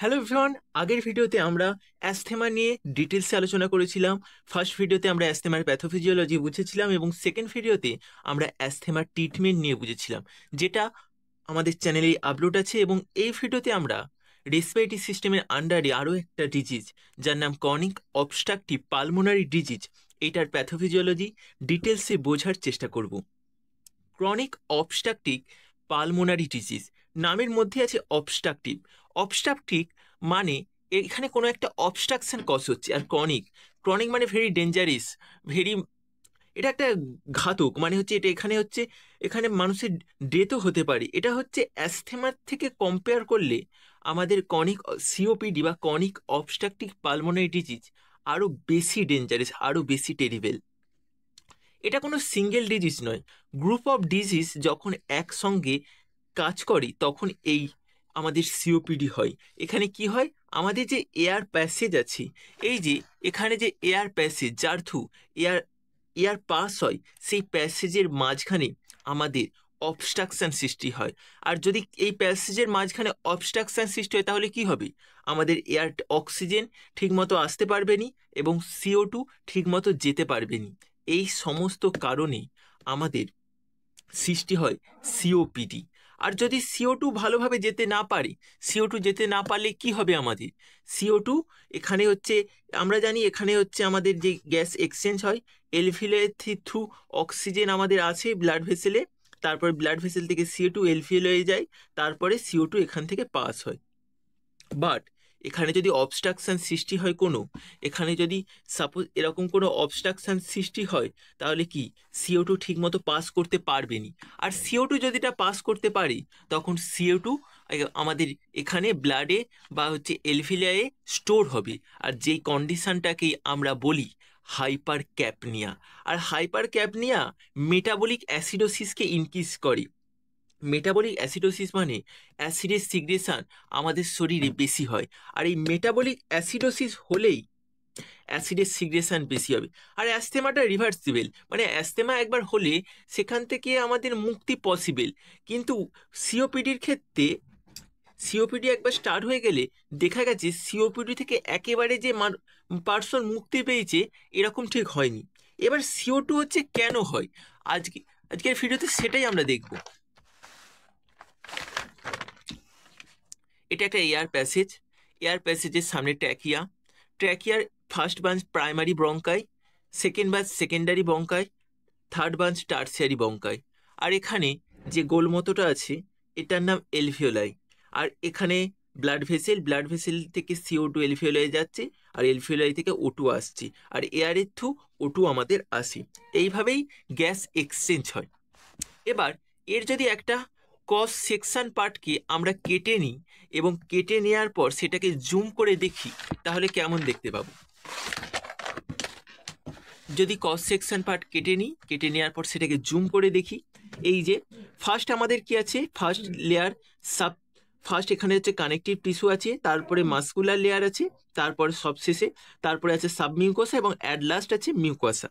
Hello everyone, আগের ভিডিওতে আমরা অ্যাস্থেমা নিয়ে ডিটেলসে আলোচনা করেছিলাম। ফার্স্ট ভিডিওতে আমরা অ্যাস্থেমার প্যাথোফিজিওলজি বুঝেছিলাম এবং সেকেন্ড ভিডিওতে আমরা অ্যাস্থেমার ট্রিটমেন্ট নিয়ে বুঝেছিলাম, যেটা আমাদের চ্যানেলে আপলোড আছে। এবং এই ভিডিওতে আমরা রেসপিরেটরি সিস্টেমের আন্ডারে আরও একটা ডিজিজ, যার নাম ক্রনিক অবস্ট্রাকটিভ পালমোনারি ডিজিজ, এইটার প্যাথোফিজিওলজি ডিটেলসে বোঝার চেষ্টা করব। ক্রনিক অবস্ট্রাকটিভ পালমোনারি ডিজিজ নামের মধ্যে আছে অবস্ট্রাকটিভ। অবস্ট্রাকটিভ মানে এখানে কোনো একটা অবস্ট্রাকশন কজ হচ্ছে। আর ক্রনিক ক্রনিক মানে ভেরি ডেঞ্জারিস, ভেরি, এটা একটা ঘাতক, মানে হচ্ছে এটা এখানে মানুষের ডেথও হতে পারে। এটা হচ্ছে অ্যাস্থেমার থেকে কম্পেয়ার করলে আমাদের ক্রনিক সিওপিডি বা ক্রনিক অবস্ট্রাকটিভ পালমোনারি ডিজিজ আরও বেশি ডেঞ্জারাস, আরও বেশি টেরিবল। এটা কোনো সিঙ্গেল ডিজিজ নয়, গ্রুপ অফ ডিজিজ যখন একসঙ্গে কাজ করে তখন এই আমাদের সিওপিডি হয়। এখানে কি হয়, আমাদের যে এয়ার প্যাসেজ আছে, এই যে এখানে যে এয়ার প্যাসেজ যার থ্রু এয়ার এয়ার পাস হয়, সেই প্যাসেজের মাঝখানে আমাদের অবস্ট্রাকশন সৃষ্টি হয়। আর যদি এই প্যাসেজের মাঝখানে অবস্ট্রাকশন সৃষ্টি হয় তাহলে কি হবে, আমাদের এয়ার অক্সিজেন ঠিকমতো আসতে পারবে নি এবং CO2 ঠিকমতো যেতে পারবে নি। এই সমস্ত কারণে আমাদের সৃষ্টি হয় সিওপিডি। আর যদি CO2 ভালোভাবে যেতে না পারে, CO2 যেতে না পারলে কি হবে আমাদের, CO2 এখানে হচ্ছে, আমরা জানি এখানে হচ্ছে আমাদের যে গ্যাস এক্সচেঞ্জ হয়, এলভিওলের থ্রু অক্সিজেন আমাদের আছে ব্লাড ভেসেলে, তারপর ব্লাড ভেসেল থেকে CO2 এলভিওলে যায়, তারপরে CO2 এখান থেকে পাস হয়। বাট এখানে যদি অবস্ট্রাকশন সৃষ্টি হয় কোনো, এখানে যদি সাপোজ এরকম কোনো অবস্ট্রাকশন সৃষ্টি হয়, তাহলে কি CO2 ঠিকমতো পাস করতে পারবে নি। আর CO2 যদি এটা পাস করতে পারে, তখন CO2 আমাদের এখানে ব্লাডে বা হচ্ছে এলভিয়ায়ে স্টোর হবে। আর যেই কন্ডিশনটাকেই আমরা বলি হাইপার ক্যাপনিয়া। আর হাইপার ক্যাপনিয়া মেটাবলিক অ্যাসিডোসিসকে ইনক্রিজ করে। মেটাবলিক অ্যাসিডোসিস মানে অ্যাসিডের সিগ্রেশন আমাদের শরীরে বেশি হয়। আর এই মেটাবলিক অ্যাসিডোসিস হলেই অ্যাসিডের সিগ্রেশন বেশি হবে। আর অ্যাস্থেমাটা রিভার্সিবল, মানে অ্যাস্থেমা একবার হলে সেখান থেকে আমাদের মুক্তি পসিবল। কিন্তু সিওপিডির ক্ষেত্রে সিওপিডি একবার স্টার্ট হয়ে গেলে দেখা গেছে সিওপিডি থেকে একেবারে যে পার্সন মুক্তি পেয়েছে এরকম ঠিক হয়নি। এবার CO2 হচ্ছে কেন হয়, আজকের ভিডিওতে সেটাই আমরা দেখব। এটা একটা এয়ার প্যাসেজের সামনে ট্র্যাকিয়ার first branch primary bronchi, second branch secondary bronchi, third branch tertiary bronchi. আর এখানে যে গোলমতোটা আছে এটার নাম এলভিওলাই। আর এখানে ব্লাড ভেসেল থেকে CO2 এলভিওলাই যাচ্ছে, আর এলভিওলাই থেকে O2 আসছে, আর এয়ারের থ্রু O2 আমাদের আসে। এইভাবেই গ্যাস এক্সচেঞ্জ হয়। এবার এর যদি একটা ক্রস সেকশন পার্টকে আমরা কেটে নিই এবং কেটে নেওয়ার পর সেটাকে জুম করে দেখি, তাহলে কেমন দেখতে পাবো। যদি ক্রস সেকশন পার্ট কেটে নেওয়ার পর সেটাকে জুম করে দেখি, এই যে ফার্স্ট আমাদের কি আছে, ফার্স্ট লেয়ার ফার্স্ট এখানে হচ্ছে কানেকটিভ টিস্যু আছে, তারপরে মাসকুলার লেয়ার আছে, তারপরে সবশেষে তারপরে আছে সাবমিউকোসা এবং অ্যাট লাস্ট আছে মিউকোসা।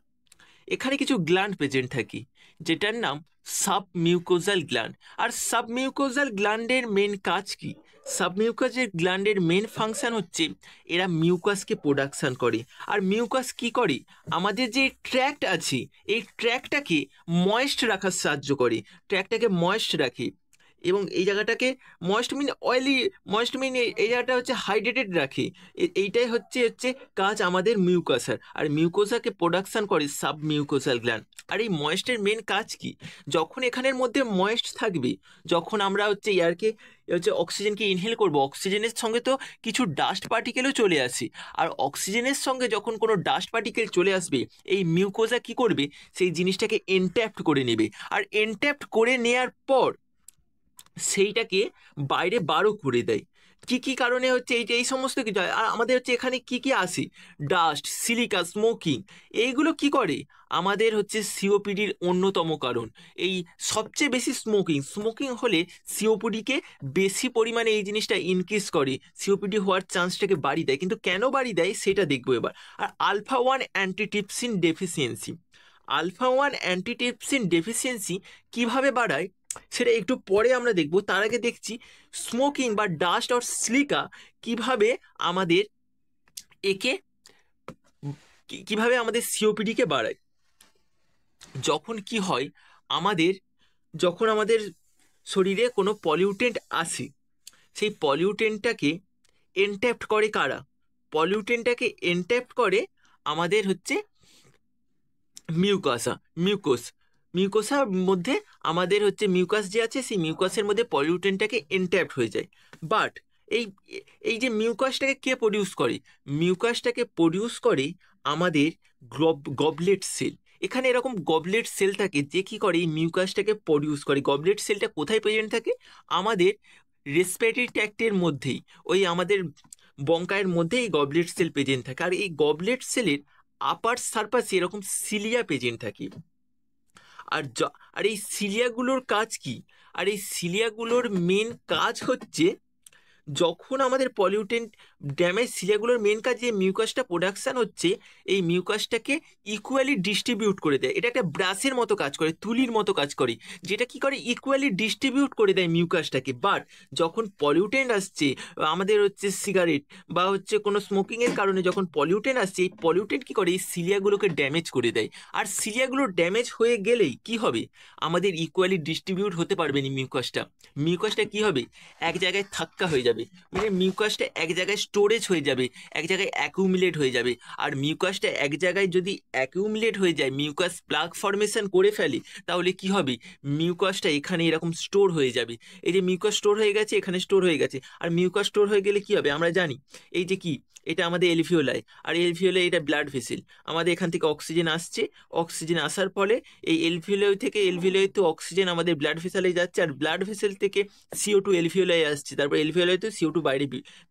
এখানে কিছু গ্ল্যান্ড প্রেজেন্ট থাকে যেটার নাম সাবমিউকোজাল গ্ল্যান্ড। আর সাবমিউকোজাল গ্ল্যান্ডের মেন কাজ কি, সাবমিউকোজাল গ্ল্যান্ডের মেন ফাংশন হচ্ছে এরা মিউকাসকে প্রোডাকশন করে। আর মিউকাস কি করে, আমাদের যে ট্র্যাক্ট আছে এই ট্র্যাক্টটাকে ময়েস্ট রাখার সাহায্য করে, ট্র্যাক্টটাকে ময়েস্ট রাখে। এবং এই জায়গাটাকে ময়েস্ট মিন এই জায়গাটা হচ্ছে হাইড্রেটেড রাখে। এইটাই হচ্ছে কাজ আমাদের মিউকাসার। আর মিউকোসাকে প্রোডাকশন করে সাবমিউকোসাল গ্ল্যান্ড। আর এই ময়েস্টের মেন কাজ কি, যখন এখানের মধ্যে ময়েস্ট থাকবে, যখন আমরা অক্সিজেনকে ইনহেল করব, অক্সিজেনের সঙ্গে তো কিছু ডাস্ট পার্টিকেলও চলে আসে। আর অক্সিজেনের সঙ্গে যখন কোনো ডাস্ট পার্টিকেল চলে আসবে, এই মিউকোসা কি করবে, সেই জিনিসটাকে এনট্যাপ্ট করে নেবে। আর এনট্যাপ্ট করে নেওয়ার পর সেইটাকে বাইরে বারো করে দেয়। কি কি কারণে হচ্ছে এই সমস্ত কিছু হয়। আর আমাদের হচ্ছে এখানে কি কি আসে, ডাস্ট, সিলিকা, স্মোকিং, এইগুলো কি করে, আমাদের হচ্ছে সিওপিডির অন্যতম কারণ। এই সবচেয়ে বেশি স্মোকিং হলে সিওপিডিকে বেশি পরিমাণে এই জিনিসটা ইনক্রিজ করে, সিওপিডি হওয়ার চান্সটাকে বাড়িয়ে দেয়। কিন্তু কেন বাড়িয়ে দেয় সেটা দেখবো এবার। আর আলফা 1 অ্যান্টিট্রিপসিন ডেফিসিয়েন্সি কিভাবে বাড়ায় সেটা একটু পরে আমরা দেখব। তার আগে দেখছি স্মোকিং বা ডাস্ট অর সিলিকা কিভাবে আমাদের একে কিভাবে আমাদের সিওপিডিকে বাড়ায়। যখন কি হয়, আমাদের যখন আমাদের শরীরে কোনো পলিউটেন্ট আসে, সেই পলিউটেন্টটাকে এনট্যাপ্ট করে কারা? পলিউটেন্টটাকে এনট্যাপ্ট করে আমাদের হচ্ছে মিউকাসা মিউকোস মিউকোসার মধ্যে আমাদের হচ্ছে মিউকাস যে আছে, সেই মিউকাসের মধ্যে পলিউটেন্টটাকে এনট্যাপ্ট হয়ে যায়। বাট এই এই যে মিউকাসটাকে কে প্রডিউস করে? মিউকাসটাকে প্রডিউস করে আমাদের গবলেট সেল। এখানে এরকম গবলেট সেল থাকে যে কি করে এই মিউকাসটাকে প্রডিউস করে। গবলেট সেলটা কোথায় প্রেজেন্ট থাকে? আমাদের রেসপিরেটরি ট্র্যাক্টের মধ্যেই, ওই আমাদের বঙ্কায়ের মধ্যেই এই গবলেট সেল প্রেজেন্ট থাকে। আর এই গবলেট সেলের আপার সারফেসে এরকম সিলিয়া প্রেজেন্ট থাকে। আর এই সিলিয়াগুলোর কাজ কি? আর এই সিলিয়াগুলোর মেন কাজ হচ্ছে, যখন আমাদের পলিউটেন্ট ড্যামেজ, সিলিয়াগুলোর মেন কাজ যে মিউকাসটা প্রোডাকশন হচ্ছে, এই মিউকাসটাকে ইকুয়ালি ডিস্ট্রিবিউট করে দেয়। এটা একটা ব্রাশের মতো কাজ করে, তুলির মতো কাজ করে, যেটা কি করে ইকুয়ালি ডিস্ট্রিবিউট করে দেয় মিউকাসটাকে। বাট যখন পলিউটেন্ট আসছে, আমাদের হচ্ছে সিগারেট বা হচ্ছে কোনো স্মোকিংয়ের কারণে যখন পলিউটেন্ট আসছে, এই পলিউটেন্ট কি করে এই সিলিয়াগুলোকে ড্যামেজ করে দেয়। আর সিলিয়াগুলো ড্যামেজ হয়ে গেলেই কি হবে? আমাদের ইকুয়ালি ডিস্ট্রিবিউট হতে পারবে না মিউকাসটা। মিউকাসটা কি হবে? এক জায়গায় থাক্কা হয়ে যাবে, মানে মিউকাসটা এক জায়গায় স্টোরেজ হয়ে যাবে, এক জায়গায় অ্যাকুমুলেট হয়ে যাবে। আর মিউকাসটা এক জায়গায় যদি অ্যাকুমুলেট হয়ে যায়, মিউকাস প্লাগ ফর্মেশন করে ফেলে, তাহলে কি হবে? মিউকাসটা এখানে এরকম স্টোর হয়ে যাবে। এই যে মিউকাস স্টোর হয়ে গেছে, এখানে স্টোর হয়ে গেছে। আর মিউকাস স্টোর হয়ে গেলে কি হবে আমরা জানি। এই যে কি, এটা আমাদের এলভিওলাই, আর এলভিওলাই এটা ব্লাড ভেসেল। আমাদের এখান থেকে অক্সিজেন আসছে, অক্সিজেন আসার ফলে এই এলভিওলাই থেকে, এলভিওলাই তো অক্সিজেন আমাদের ব্লাড ভেসেলে যাচ্ছে, আর ব্লাড ভেসেল থেকে CO2 এলভিওলাই আসছে, তারপর এলভিওলাই তো CO2 বাইরে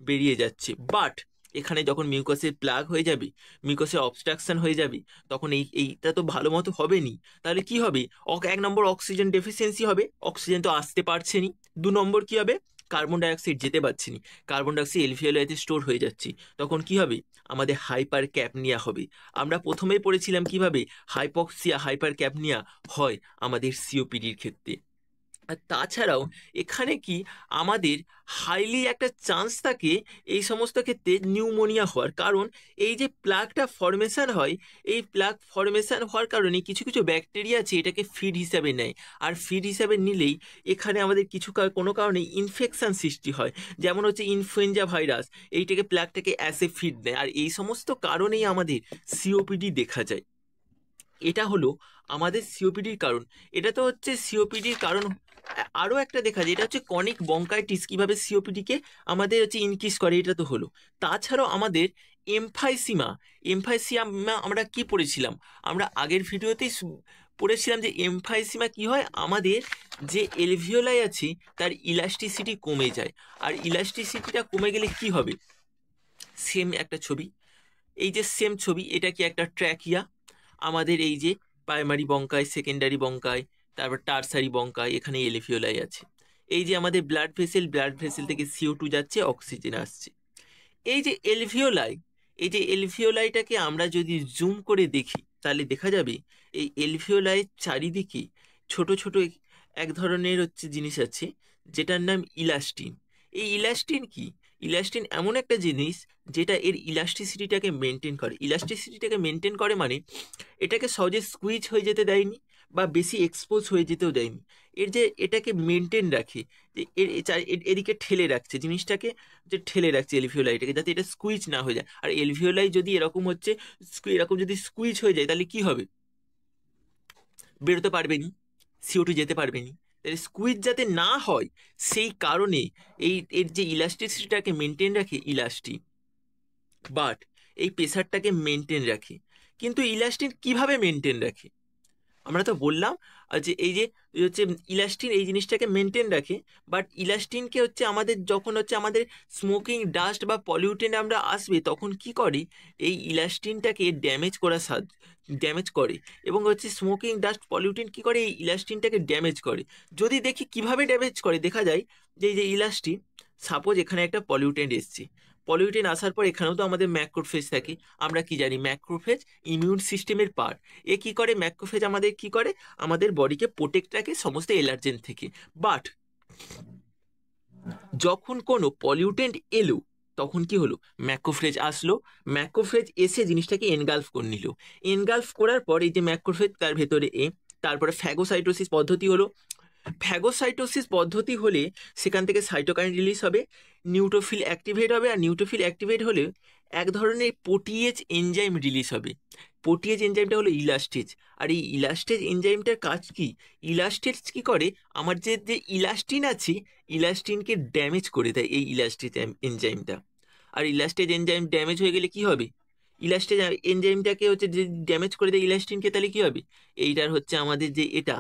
বেরিয়ে যাচ্ছে। বাট এখানে যখন মিউকাসের প্লাগ হয়ে যাবে, মিউকাসের অবস্ট্রাকশন হয়ে যাবে, তখন এইটা তো ভালো মতো হবে নি। তাহলে কি হবে? এক নম্বর অক্সিজেন ডেফিসিয়েন্সি হবে, অক্সিজেন তো আসতে পারছে নি। দু নম্বর কি হবে? কার্বন ডাইঅক্সাইড যেতে পারছে নি, কার্বন ডাইঅক্সাইড এলভিওলাইতে স্টোর হয়ে যাচ্ছে। তখন কি হবে? আমাদের হাইপার ক্যাপনিয়া হবে। আমরা প্রথমেই পড়েছিলাম কিভাবে হাইপক্সিয়া, হাইপার ক্যাপনিয়া হয় আমাদের সিওপিডির ক্ষেত্রে। আর তাছাড়াও এখানে কি আমাদের হাইলি একটা চান্স থাকে এই সমস্ত ক্ষেত্রে নিউমোনিয়া হওয়ার। কারণ এই যে প্লাগটা ফর্মেশন হয়, এই প্লাগ ফর্মেশন হওয়ার কারণে কিছু কিছু ব্যাকটেরিয়া আছে এটাকে ফিড হিসাবে নেয়। আর ফিড হিসাবে নিলেই এখানে আমাদের কোনো কারণে ইনফেকশন সৃষ্টি হয়। যেমন হচ্ছে ইনফ্লুয়েঞ্জা ভাইরাস, এইটাকে প্লাগটাকে অ্যাসে ফিড নেয়। আর এই সমস্ত কারণেই আমাদের সিওপিডি দেখা যায়। এটা হলো আমাদের সিওপিডির কারণ। এটা তো হচ্ছে সিওপিডির কারণ। আরও একটা দেখা যায়, এটা হচ্ছে কনিক বঙ্কাইটিস কিভাবে সিওপিডিকে আমাদের হচ্ছে ইনক্রিজ করে, এটা তো হলো। তাছাড়াও আমাদের এমফাইসিমা, এমফাইসিমা আমরা কি পড়েছিলাম? আমরা আগের ভিডিওতেই পড়েছিলাম যে এমফাইসিমা কি হয়, আমাদের যে এলভিওলাই আছে তার ইলাস্টিসিটি কমে যায়। আর ইলাস্টিসিটিটা কমে গেলে কি হবে? সেম একটা ছবি, এই যে সেম ছবি, এটা কি একটা ট্র্যাকিয়া। আমাদের এই যে প্রাইমারি বঙ্কায়, সেকেন্ডারি বঙ্কায়, তারপর টারসারি বঙ্কায়, এখানে এলভিওলাই আছে। এই যে আমাদের ব্লাড ভেসেল, ব্লাড ভেসেল থেকে CO2 যাচ্ছে, অক্সিজেন আসছে। এই যে এলভিওলাই, এই যে এলভিওলাইটাকে আমরা যদি জুম করে দেখি, তাহলে দেখা যাবে এই এলভিওলাই চারিদিকে ছোট ছোট এক ধরনের হচ্ছে জিনিস আছে, যেটার নাম ইলাস্টিন। এই ইলাস্টিন কি? ইলাস্টিন এমন একটা জিনিস যেটা এর ইলাস্টিসিটিটাকে মেনটেন করে। ইলাস্টিসিটিটাকে মেনটেন করে মানে এটাকে সহজে স্কুইজ হয়ে যেতে দেয়নি বা বেশি এক্সপোজ হয়ে যেতেও দেয়নি। এর যে এটাকে মেনটেন রাখে, যে এদিকে ঠেলে রাখছে জিনিসটাকে, যে ঠেলে রাখছে এলভিওলাইটাকে, যাতে এটা স্কুইজ না হয়ে যায়। আর এলভিওলাই যদি এরকম হচ্ছে এরকম যদি স্কুইজ হয়ে যায়, তাহলে কি হবে? বেরোতে পারবেনি, CO2 যেতে পারবেনি। তাহলে স্কুইজ যাতে না হয়, সেই কারণে এর যে ইলাস্টিসিটিটাকে মেনটেন রাখে ইলাস্টিন। বাট এই প্রেসারটাকে মেনটেন রাখে। কিন্তু ইলাস্টিন কিভাবে মেনটেন রাখে? আমরা তো বললাম যে এই যে হচ্ছে ইলাস্টিন এই জিনিসটাকে মেনটেন রাখে। বাট ইলাস্টিনকে হচ্ছে আমাদের যখন হচ্ছে আমাদের স্মোকিং ডাস্ট বা পলিউটেন্ট আমরা আসবে, তখন কি করে? এই ইলাস্টিনটাকে ড্যামেজ করে। এবং হচ্ছে স্মোকিং ডাস্ট পলিউটেন্ট কি করে? এই ইলাস্টিনটাকে ড্যামেজ করে। যদি দেখি কিভাবে ড্যামেজ করে, দেখা যায় যে এই যে ইলাস্টিন, সাপোজ এখানে একটা পলিউটেন্ট এসছে, পলিউটেন আসার পর এখানেও তো আমাদের ম্যাক্রোফেজ থাকে। আমরা কি জানি, ম্যাক্রোফেজ ইমিউন সিস্টেমের পার্ট। এ কি করে, ম্যাক্রোফেজ আমাদের কি করে, আমাদের বডিকে প্রোটেক্ট রাখে সমস্ত অ্যালার্জেন থেকে। বাট যখন কোনো পলিউটেন্ট এলো তখন কি হলো, ম্যাক্রোফেজ আসলো, ম্যাক্রোফেজ এসে জিনিসটাকে এনগালফ করে নিল। এনগালফ করার পর এই যে ম্যাক্রোফেজ তার ভেতরে তারপরে ফ্যাগোসাইটোসিস পদ্ধতি হলো। ফ্যাগোসাইটোসিস পদ্ধতি হলে সেখান থেকে সাইটোকাইন রিলিজ হবে, নিউট্রোফিল অ্যাক্টিভেট হবে, আর নিউট্রোফিল অ্যাক্টিভেট হলে এক ধরনের প্রোটিয়েজ এনজাইম রিলিজ হবে। প্রোটিয়েজ এনজাইমটা হলো ইলাস্টেজ। আর এই ইলাস্টেজ এনজাইমটার কাজ কি, ইলাস্টেজ কি করে, আমার যে যে ইলাস্টিন আছে ইলাস্টিনকে ড্যামেজ করে দেয় এই ইলাস্টেজ এনজাইমটা। আর ইলাস্টেজ এনজাইম ড্যামেজ হয়ে গেলে কি হবে, ইলাস্টেজ এনজাইমটাকে হচ্ছে যে ড্যামেজ করে দেয় ইলাস্টিনকে, তাহলে কি হবে, এইটার হচ্ছে আমাদের যে এটা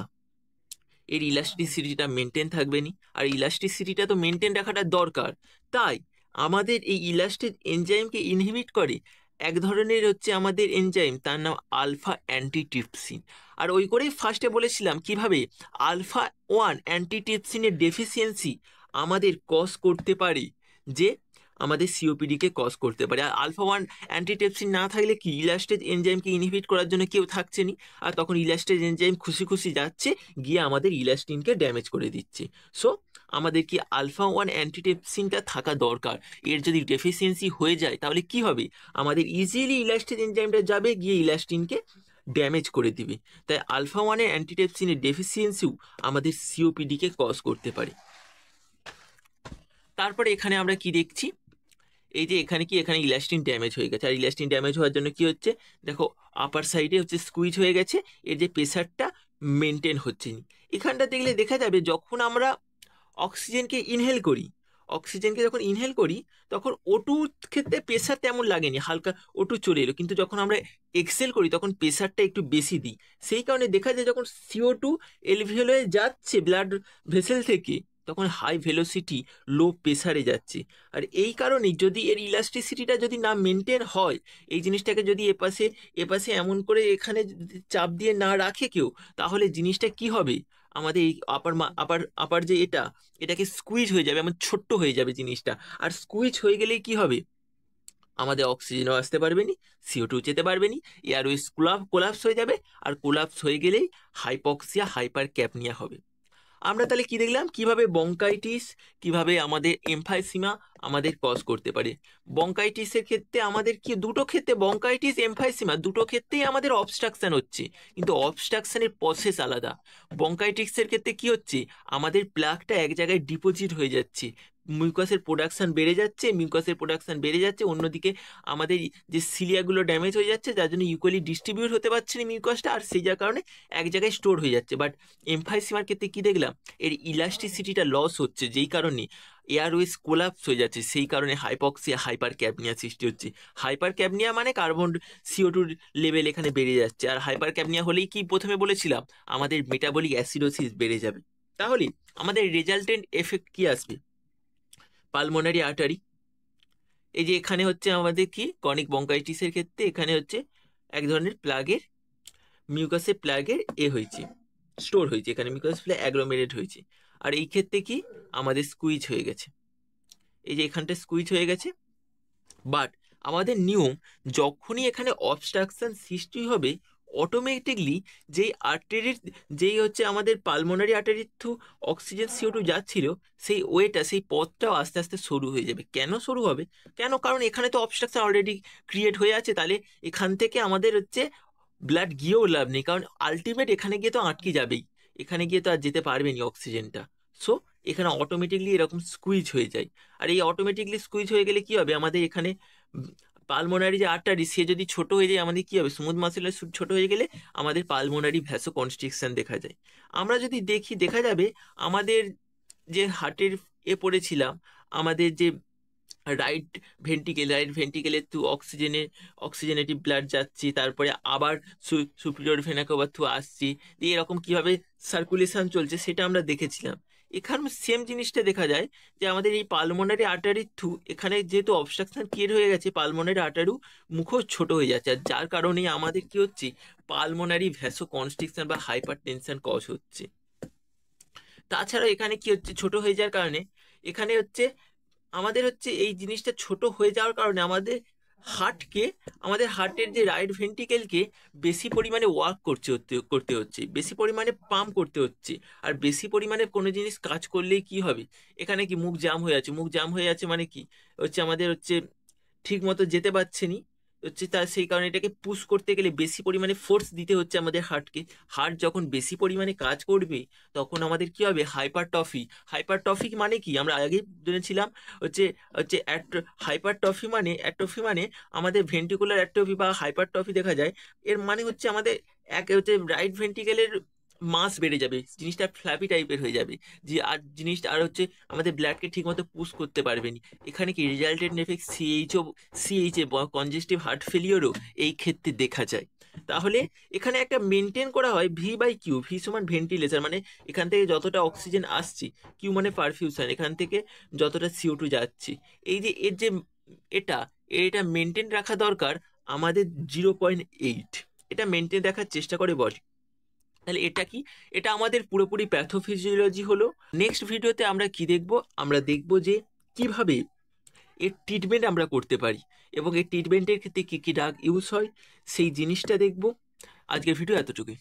এর ইলাস্টিসিটিটা মেনটেন থাকবে নি। আর ইলাস্টিসিটিটা তো মেনটেন রাখাটা দরকার। তাই আমাদের এই ইলাস্টিক এনজাইমকে ইনহিবিট করে এক ধরনের হচ্ছে আমাদের এনজাইম, তার নাম আলফা অ্যান্টিট্রিপসিন। আর ওই করেই ফার্স্টে বলেছিলাম কিভাবে আলফা 1 অ্যান্টিট্রিপসিনের ডেফিসিয়েন্সি আমাদের কজ করতে পারে, যে আমাদের সিওপিডিকে কজ করতে পারে। আর আলফা 1 অ্যান্টিট্রিপসিন না থাকলে কি, ইলাস্টেজ এনজাইমকে ইনহিবিট করার জন্য কেউ থাকছে নি। আর তখন ইলাস্টেজ এনজাইম খুশি খুশি যাচ্ছে, গিয়ে আমাদের ইলাস্টিনকে ড্যামেজ করে দিচ্ছে। সো আমাদের কি আলফা 1 অ্যান্টিট্রিপসিনটা থাকা দরকার। এর যদি ডেফিসিয়েন্সি হয়ে যায় তাহলে কি হবে, আমাদের ইজিলি ইলাস্টেজ এনজাইমটা যাবে, গিয়ে ইলাস্টিনকে ড্যামেজ করে দিবে। তাই আলফা 1 এর অ্যান্টিট্রিপসিনের ডেফিসিয়েন্সিও আমাদের সিওপিডিকে কজ করতে পারে। তারপরে এখানে আমরা কি দেখছি, এই যে এখানে কি, এখানে ইলাস্টিন ড্যামেজ হয়ে গেছে। আর ইলাস্টিন ড্যামেজ হওয়ার জন্য কি হচ্ছে, দেখো আপার সাইডে হচ্ছে স্কুইজ হয়ে গেছে, এর যে প্রেসারটা মেনটেন হচ্ছে না। এখানটা দেখলে দেখা যাবে যখন আমরা অক্সিজেনকে ইনহেল করি, অক্সিজেনকে যখন ইনহেল করি তখন ওটুর ক্ষেত্রে প্রেসার তেমন লাগেনি, হালকা ওটু চলে এলো। কিন্তু যখন আমরা এক্সেল করি তখন প্রেসারটা একটু বেশি দিই। সেই কারণে দেখা যায় যখন CO2 এলভিওলে যাচ্ছে ব্লাড ভেসেল থেকে, তখন হাই ভেলোসিটি লো প্রেসারে যাচ্ছে। আর এই কারণেই যদি এর ইলাস্টিসিটিটা যদি না মেনটেন হয়, এই জিনিসটাকে যদি এপাশে এপাশে এমন করে এখানে যদি চাপ দিয়ে না রাখে কেউ, তাহলে জিনিসটা কি হবে, আমাদের এই আপার আপার যে এটাকে স্কুইজ হয়ে যাবে, এমন ছোট্ট হয়ে যাবে জিনিসটা। আর স্কুইজ হয়ে গেলে কি হবে, আমাদের অক্সিজেনও আসতে পারবে নি, CO2 যেতে পারবে নি, এয়ারওয়েজ কোলাপস হয়ে যাবে। আর কোলাপস হয়ে গেলেই হাইপক্সিয়া হাইপার ক্যাপনিয়া হবে। আমরা তাহলে কি দেখলাম, কিভাবে বঙ্কাইটিস, কিভাবে আমাদের এমফাইসিমা আমাদের কজ করতে পারে। বঙ্কাইটিসের ক্ষেত্রে আমাদের কি, দুটো ক্ষেত্রে বঙ্কাইটিস এমফাইসিমা দুটো ক্ষেত্রেই আমাদের অবস্ট্রাকশন হচ্ছে, কিন্তু অবস্ট্রাকশনের প্রসেস আলাদা। বঙ্কাইটিসের ক্ষেত্রে কি হচ্ছে, আমাদের প্লাকটা এক জায়গায় ডিপোজিট হয়ে যাচ্ছে, মিউকাসের প্রোডাকশন বেড়ে যাচ্ছে, অন্যদিকে আমাদের যে সিলিয়াগুলো ড্যামেজ হয়ে যাচ্ছে, যার জন্য ইকুয়ালি ডিস্ট্রিবিউট হতে পারছে না মিউকাসটা, আর সেই যার কারণে এক জায়গায় স্টোর হয়ে যাচ্ছে। বাট এমফাইসিমার ক্ষেত্রে কি দেখলাম, এর ইলাস্টিসিটিটা লস হচ্ছে, যেই কারণে এয়ারওয়েজ কোলাপস হয়ে যাচ্ছে, সেই কারণে হাইপক্সিয়া হাইপার ক্যাপনিয়া সৃষ্টি হচ্ছে। হাইপার ক্যাপনিয়া মানে কার্বন CO2 লেভেল এখানে বেড়ে যাচ্ছে। আর হাইপার ক্যাপনিয়া হলেই কি প্রথমে বলেছিলাম, আমাদের মেটাবলিক অ্যাসিডোসিস বেড়ে যাবে। তাহলে আমাদের রেজাল্টেন্ট এফেক্ট কি আসবে, পালমোনারি আর্টারি, এই যে এখানে হচ্ছে আমাদের কি ক্রনিক বঙ্কাইটিসের ক্ষেত্রে এখানে হচ্ছে এক ধরনের প্লাগের, মিউকাসের প্লাগের হয়েছে, স্টোর হয়েছে, এখানে মিউকাস প্লাগ অ্যাগ্লোমেরেট হয়েছে। আর এই ক্ষেত্রে কি আমাদের স্কুইজ হয়ে গেছে, এই যে এখানটা স্কুইজ হয়ে গেছে। বাট আমাদের নিয়ম, যখনই এখানে অবস্ট্রাকশন সৃষ্টি হবে, অটোমেটিকলি যেই আর্টারির, যেই হচ্ছে আমাদের পালমোনারি আর্টারির থ্রু অক্সিজেন CO2 যাচ্ছিল, সেই ওয়েটা, সেই পথটাও আস্তে আস্তে সরু হয়ে যাবে। কেন সরু হবে, কেন, কারণ এখানে তো অবস্ট্রাকশন অলরেডি ক্রিয়েট হয়ে আছে। তাহলে এখান থেকে আমাদের হচ্ছে ব্লাড গিয়েও লাভ নেই, কারণ আলটিমেট এখানে গিয়ে তো আটকে যাবেই, এখানে গিয়ে তো আর যেতে পারবেনি অক্সিজেনটা। সো এখানে অটোমেটিকলি এরকম স্কুইজ হয়ে যায়। আর এই অটোমেটিকলি স্কুইজ হয়ে গেলে কি হবে, আমাদের এখানে পালমোনারি যে আর্টারি, সে যদি ছোট হয়ে যায়, আমাদের কি হবে, স্মুথ মাসেলের ছোট হয়ে গেলে আমাদের পালমোনারি ভ্যাসো কনস্ট্রিকশন দেখা যায়। আমরা যদি দেখি, দেখা যাবে আমাদের যে হার্টের পড়েছিলাম, আমাদের যে রাইট ভেন্টিকেলের থ্রু অক্সিজেনেটিভ ব্লাড যাচ্ছে, তারপরে আবার সুপিরিয়র ভেনা কাভা থ্রু আসছে, দিয়ে এরকম কিভাবে সার্কুলেশন চলছে সেটা আমরা দেখেছিলাম। এখানে সেম জিনিসটা দেখা যায়, যে আমাদের এই পালমোনারি আর্টারির থ্রু এখানে যেহেতু অবস্ট্রাকশন ক্রিয়েট হয়ে গেছে, পালমোনারি আর্টারিও মুখও ছোট হয়ে যাচ্ছে, আর যার কারণে আমাদের কি হচ্ছে, পালমোনারি ভ্যাসো কনস্ট্রিকশন বা হাইপার টেনশন কজ হচ্ছে। তাছাড়া এখানে কি হচ্ছে, ছোট হয়ে যাওয়ার কারণে এখানে হচ্ছে আমাদের হচ্ছে এই জিনিসটা ছোট হয়ে যাওয়ার কারণে হার্টকে আমাদের হার্টের যে রাইট ভেন্ট্রিকেলকে বেশি পরিমাণে ওয়ার্ক করতে হচ্ছে, বেশি পরিমাণে পাম্প করতে হচ্ছে। আর বেশি পরিমাণে কোনো জিনিস কাজ করলেই কি হবে, এখানে কি মুখ জাম হয়ে আছে, মুখ জাম হয়ে আছে মানে কি হচ্ছে আমাদের হচ্ছে ঠিক মতো যেতে পারছে নি, হচ্ছে তার সেই কারণে এটাকে পুশ করতে গেলে বেশি পরিমাণে ফোর্স দিতে হচ্ছে আমাদের হার্টকে। হার্ট যখন বেশি পরিমাণে কাজ করবে তখন আমাদের কি হবে, হাইপারট্রফি। হাইপারট্রফি মানে কি আমরা আগে জেনেছিলাম, হচ্ছে হচ্ছে অ্যাট্রফি মানে আমাদের ভেন্ট্রিকুলার অ্যাট্রফি বা হাইপারট্রফি দেখা যায়। এর মানে হচ্ছে আমাদের এক হচ্ছে রাইট ভেন্ট্রিকেলের মাস বেড়ে যাবে, জিনিসটা ফ্ল্যাপি টাইপের হয়ে যাবে, যে আর জিনিসটা আর হচ্ছে আমাদের ব্লাডকে ঠিক মতো পুশ করতে পারবে না। এখানে কি resultant effect CHO congestive heart ফেলিওরও এই ক্ষেত্রে দেখা যায়। তাহলে এখানে একটা মেনটেন করা হয় V/Q, ভি সমান ভেন্টিলেশন, মানে এখান থেকে যতটা অক্সিজেন আসছে, কিউ মানে পারফিউশন, এখান থেকে যতটা CO2 যাচ্ছে, এই যে এর যে এটা এটা মেনটেন রাখা দরকার আমাদের 0.8, এটা মেনটেন রাখার চেষ্টা করে বডি। তাহলে এটা কি, এটা আমাদের পুরোপুরি প্যাথোফিজিওলজি হলো। নেক্সট ভিডিওতে আমরা কি দেখব, আমরা দেখব যে কিভাবে এর ট্রিটমেন্ট আমরা করতে পারি এবং এই ট্রিটমেন্টের ক্ষেত্রে কী কী ড্রাগ ইউজ হয় সেই জিনিসটা দেখব। আজকের ভিডিও এতটুকুই।